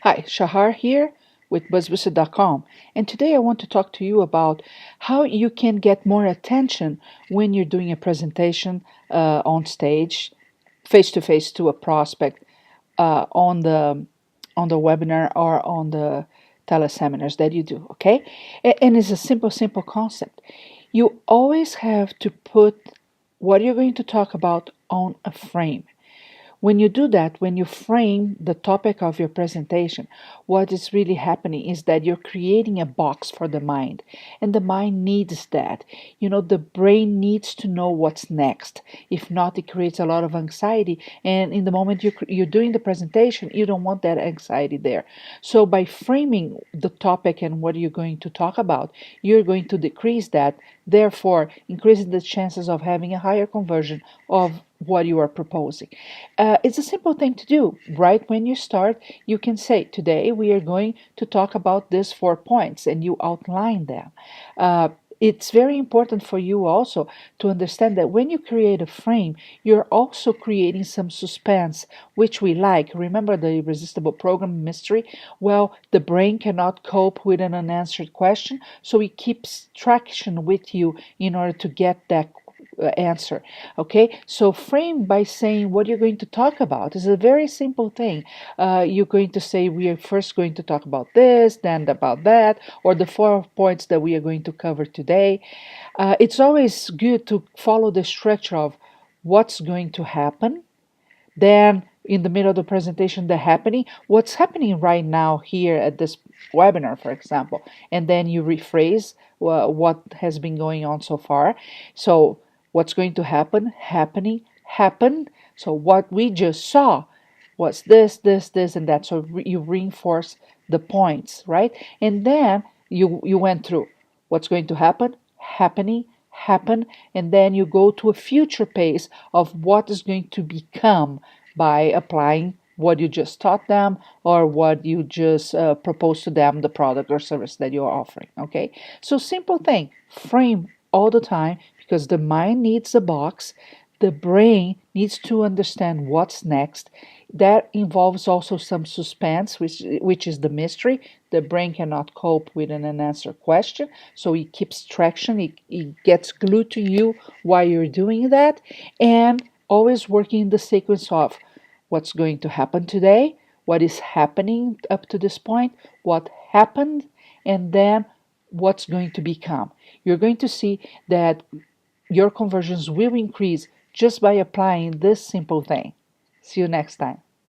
Hi, Shahar here with BuzzWizard.com, and today I want to talk to you about how you can get more attention when you're doing a presentation on stage, face to face to a prospect on the webinar or on the teleseminars that you do. Okay, and it's a simple concept. You always have to put what you're going to talk about on a frame. When you do that, when you frame the topic of your presentation, what is really happening is that you're creating a box for the mind. And the mind needs that. The brain needs to know what's next. If not, it creates a lot of anxiety. And in the moment you're doing the presentation, you don't want that anxiety there. So by framing the topic and what you're going to talk about, you're going to decrease that, therefore increasing the chances of having a higher conversion of what you are proposing. It's a simple thing to do. Right when you start, you can say, today we are going to talk about these 4 points, and you outline them. It's very important for you also to understand that when you create a frame, you're also creating some suspense, which we like. Remember the irresistible program mystery? Well, the brain cannot cope with an unanswered question, so it keeps traction with you in order to get that answer. Okay, so frame by saying what you're going to talk about is a very simple thing. You're going to say, we are first going to talk about this, then about that, or the 4 points that we are going to cover today. It's always good to follow the structure of what's going to happen, then in the middle of the presentation, the happening, what's happening right now here at this webinar, for example, and then you rephrase what has been going on so far. So what's going to happen, happening, happened. So what we just saw was this, and that. So you reinforce the points, right? And then you went through what's going to happen, happening, happen, and then you go to a future pace of what is going to become by applying what you just taught them or what you just proposed to them, the product or service that you're offering. Okay, so simple thing, frame all the time, because the mind needs a box, the brain needs to understand what's next. That involves also some suspense, which is the mystery. The brain cannot cope with an unanswered question, so it keeps traction. It gets glued to you while you're doing that, and always working in the sequence of what's going to happen today, what is happening up to this point, what happened, and then what's going to become. You're going to see that your conversions will increase just by applying this simple thing. See you next time.